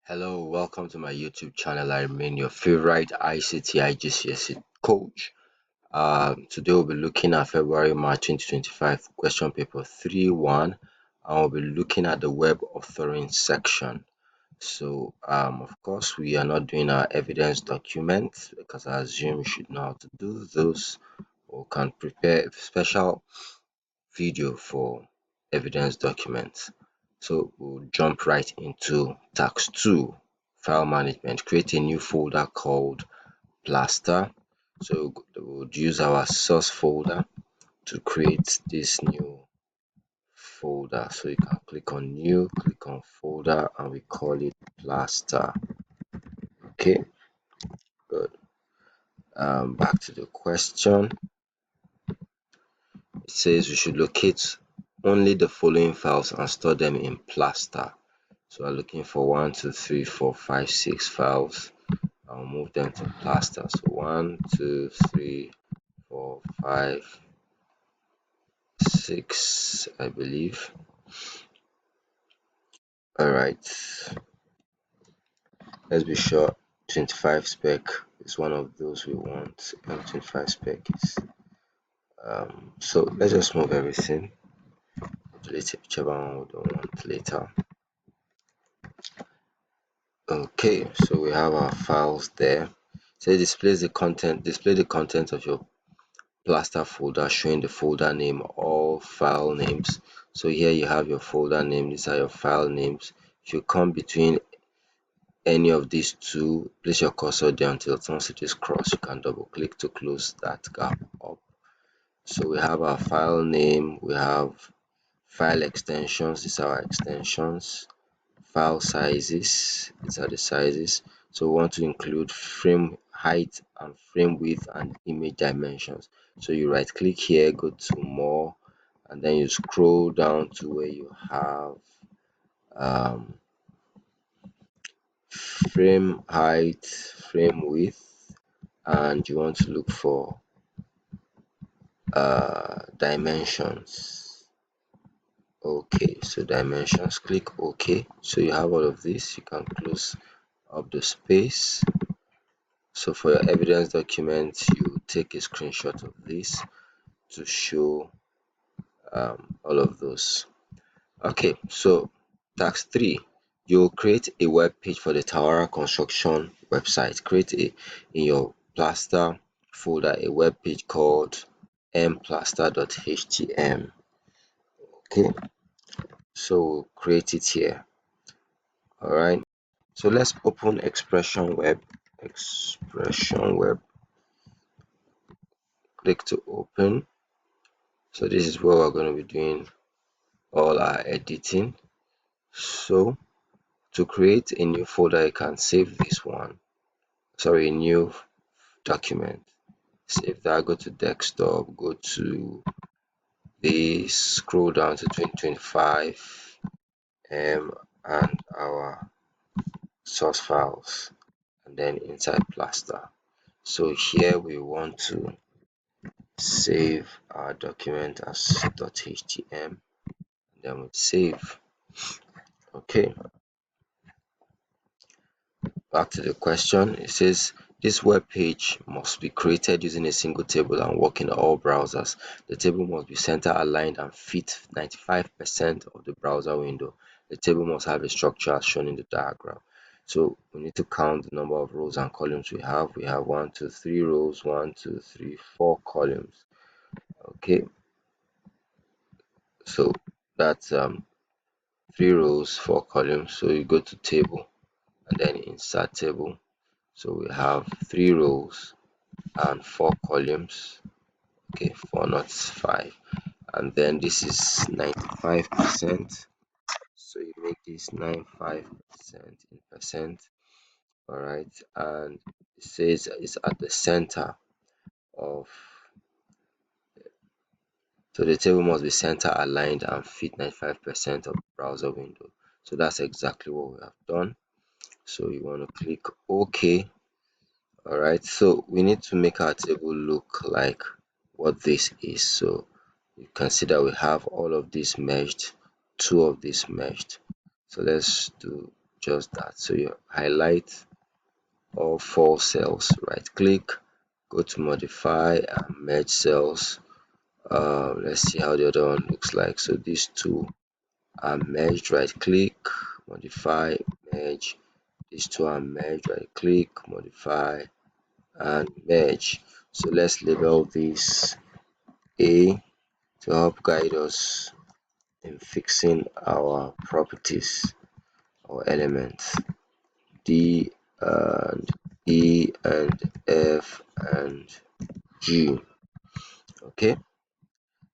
Hello, welcome to my YouTube channel. I remain your favorite ICT IGCSE coach. Today we'll be looking at February March 2025 question paper 3-1, and we'll be looking at the web authoring section. So, of course, we are not doing our evidence document because I assume you should know how to do those, or can prepare a special video for evidence documents. So we'll jump right into task 2, file management. Create a new folder called plaster. So we'll use our source folder to create this new folder. So you can click on new, click on folder, and we call it plaster. Okay, good. Back to the question. It says we should locate only the following files and store them in plaster. So we're looking for 1, 2, 3, 4, 5, 6 files. I'll move them to plaster. So 1, 2, 3, 4, 5, 6, I believe. Alright, let's be sure 25 spec is one of those we want, and 25 spec is so let's just move everything, delete whichever one we don't want later. Okay, so we have our files there. So it display the content of your plaster folder, showing the folder name, all file names. So here you have your folder name, these are your file names. If you come between any of these two, place your cursor there until it turns to this cross. You can double click to close that gap up. So we have our file name, we have file extensions, these are our extensions, file sizes, these are the sizes. So we want to include frame height and frame width and image dimensions. So you right click here, go to more, and then you scroll down to where you have frame height, frame width, and you want to look for dimensions. Okay, so dimensions, click OK. So you have all of this. You can close up the space. So for your evidence document, you take a screenshot of this to show all of those. Okay, so task 3, you'll create a web page for the Tawara construction website. Create in your plaster folder a web page called mplaster.htm. Okay, so we'll create it here. All right, so let's open expression web. Click to open. So this is where we're going to be doing all our editing. So to create a new folder, you can save this one, a new document. Save that, go to desktop, go to this, scroll down to 2025 and our source files, and then inside plaster. So here we want to save our document as .htm, and then we save. Okay, back to the question. It says this web page must be created using a single table and work in all browsers. The table must be center aligned and fit 95% of the browser window. The table must have a structure as shown in the diagram. So we need to count the number of rows and columns we have. We have 1, 2, 3 rows, 1, 2, 3, 4 columns. Okay, so that's 3 rows, 4 columns. So you go to table and then insert table. So we have 3 rows and 4 columns. Okay, 4 not 5. And then this is 95%. So you make this 95% in percent. Alright, and it says it's at the center of, so the table must be center aligned and fit 95% of the browser window. So that's exactly what we have done. So you want to click OK. Alright, so we need to make our table look like what this is. So you can see that we have all of this merged, 2 of this merged. So let's do just that. So you highlight all four cells, right click, go to modify and merge cells. Let's see how the other one looks like. So these two are merged, right click, modify, merge. These two are merged, right click, modify and merge. So let's label this A to help guide us in fixing our properties or elements. D and E and F and G. Okay,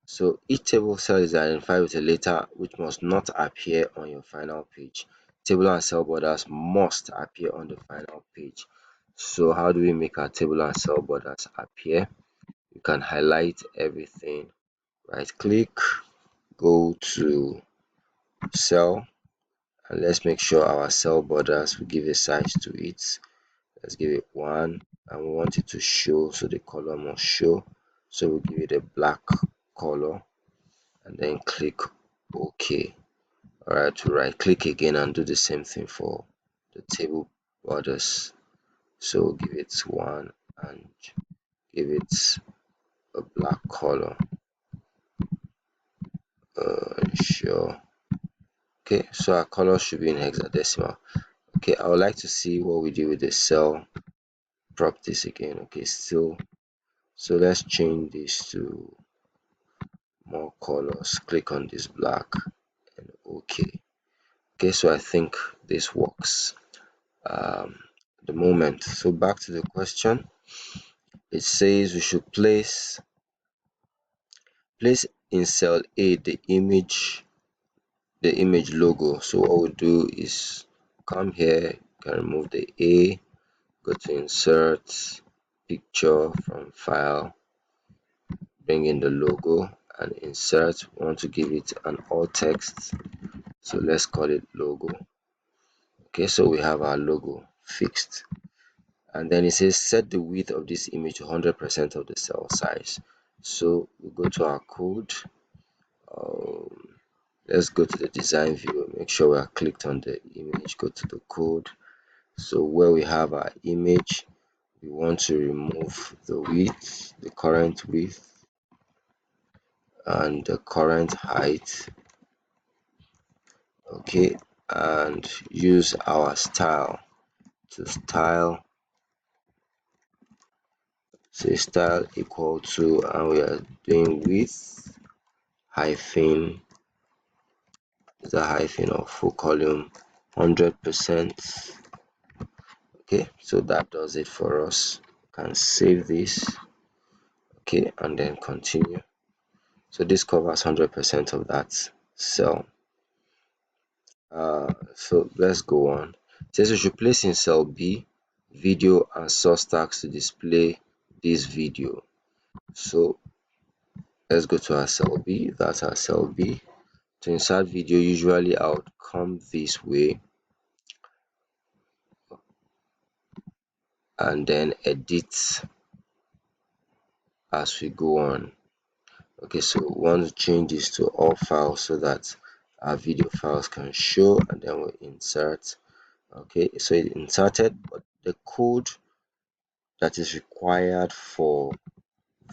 so each table cell is identified with a letter which must not appear on your final page. Table and cell borders must appear on the final page. So how do we make our table and cell borders appear? You can highlight everything, right click, go to cell, and let's make sure our cell borders, we give a size to it. Let's give it 1, and we want it to show, so the color must show. So we'll give it a black color and then click OK. Alright, to right click again and do the same thing for the table borders. So we'll give it 1 and give it a black color. Sure. Okay, so our color should be in hexadecimal. Okay, I would like to see what we do with the cell properties again. Okay, still, so let's change this to more colors. Click on this black and OK. Okay, so I think this works at the moment. So back to the question. It says we should place in cell A the image logo. So what we'll do is come here, you can remove the A, go to insert, picture from file, bring in the logo and insert. We want to give it an alt text, so let's call it logo. Okay, so we have our logo fixed, and then it says set the width of this image to 100% of the cell size. So we go to our code. Let's go to the design view, make sure we are clicked on the image, go to the code. So where we have our image, we want to remove the width, the current width and the current height. Okay, and use our style to style, say style equal to, and we are doing width hyphen, is a hyphen of full column 100%. Okay, so that does it for us. Can save this. Okay, and then continue. So this covers 100% of that cell. So let's go on. It says we should place in cell B video and source tags to display this video. So let's go to our cell B. That's our cell B. To insert video, usually I would come this way and then edit as we go on. Okay, so we want to change this to all files so that our video files can show, and then we'll insert. Okay, so it inserted, but the code that is required for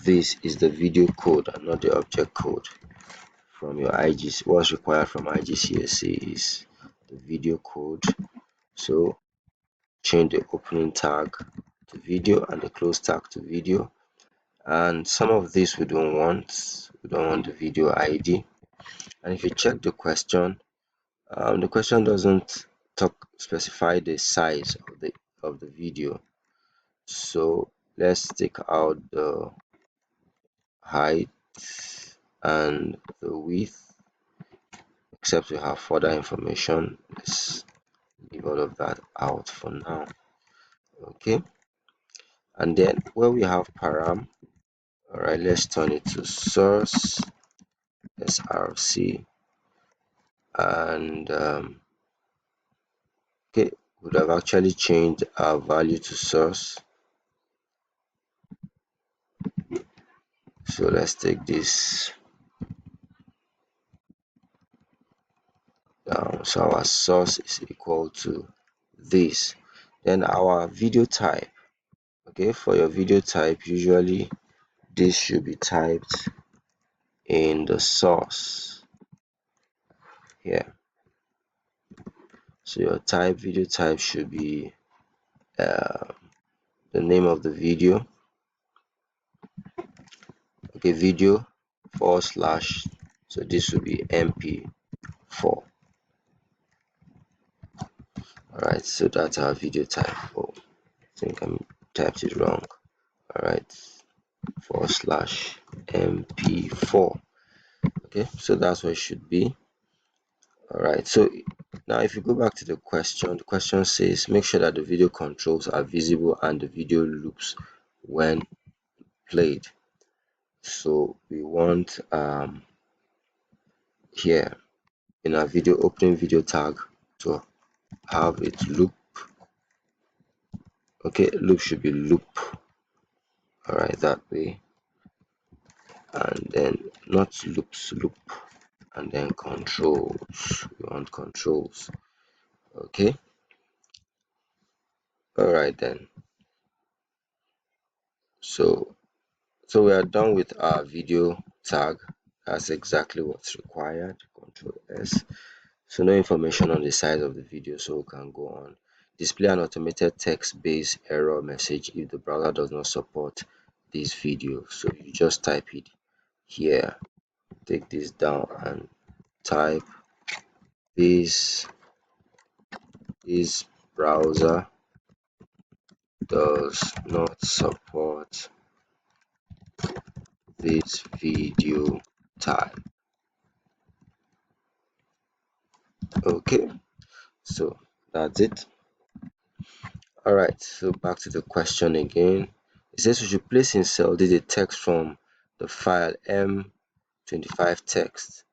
this is the video code and not the object code from your IGC. What's required from IGCSE is the video code. So change the opening tag to video and the close tag to video. And some of this we don't want. We don't want the video ID. And if you check the question doesn't specify the size of the video. So let's take out the height and the width, except we have further information. Let's leave all of that out for now. Okay, and then where we have param, all right, let's turn it to source src, and okay, would have actually changed our value to source. So let's take this So our source is equal to this. Then our video type. Okay, for your video type, usually this should be typed in the source here. So your video type should be the name of the video. Okay, video / so this will be mp4. Alright, so that's our video type. Oh, I think I typed it wrong. Alright, /mp4. Okay, so that's what it should be. Alright, so now if you go back to the question says make sure that the video controls are visible and the video loops when played. So we want here in our video opening video tag to have it loop. Okay, loop should be loop. Alright, that way. And then not loops, loop, and then controls. We want controls. Okay. Alright then. So we are done with our video tag. That's exactly what's required. Control S. So no information on the size of the video, so we can go on. Display an automated text-based error message if the browser does not support this video. So you just type it here. Take this down and type this browser does not support this video type. Okay, so that's it. Alright, so back to the question again. It says we should place in cell D the text from the file M25 text.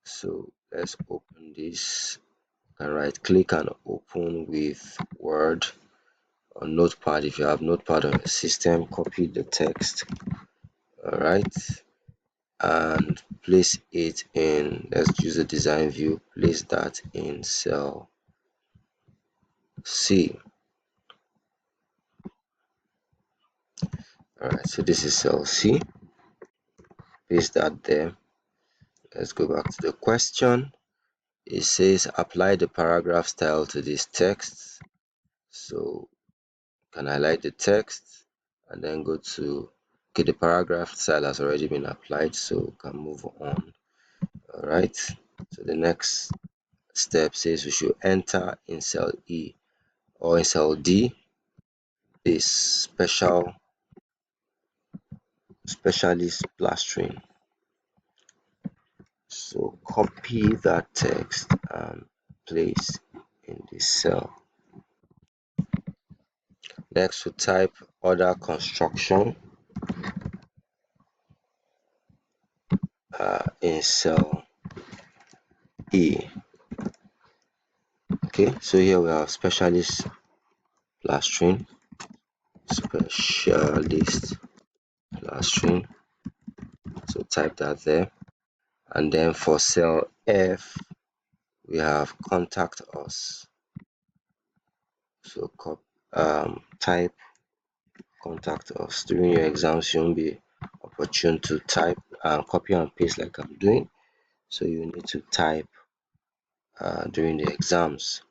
So let's open this. And right click and open with Word or Notepad. If you have Notepad on your system, copy the text. Alright, and place it in, let's use the design view, place that in cell C. Alright, so this is cell C. Paste that there. Let's go back to the question. It says apply the paragraph style to this text. So can highlight the text and then go to, okay, the paragraph style has already been applied, so we can move on. Alright, so the next step says we should enter in cell E or in cell D this specialist plastering. So copy that text and place in this cell. Next we type other construction in cell E. Okay, so here we have specialist plastering, so type that there. And then for cell F we have contact us, so type contact us. During your exams you won't be opportune to type and copy and paste like I'm doing, so you need to type during the exams.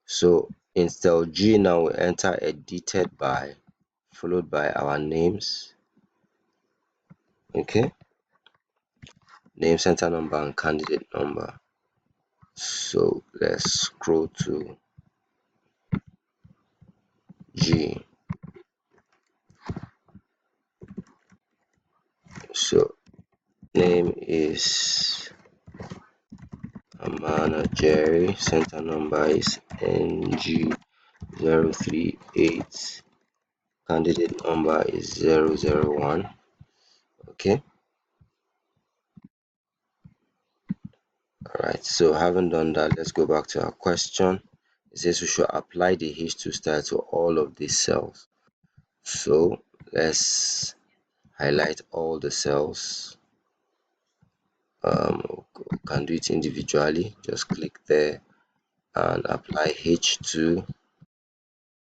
So in cell G now we enter edited by followed by our names. Okay, name, center number and candidate number. So let's scroll to G. So name is Amana Jerry, center number is NG038, candidate number is 001. Okay, alright, so having done that, let's go back to our question. It says we should apply the H2 style to all of these cells. So let's highlight all the cells. You can do it individually. Just click there and apply H2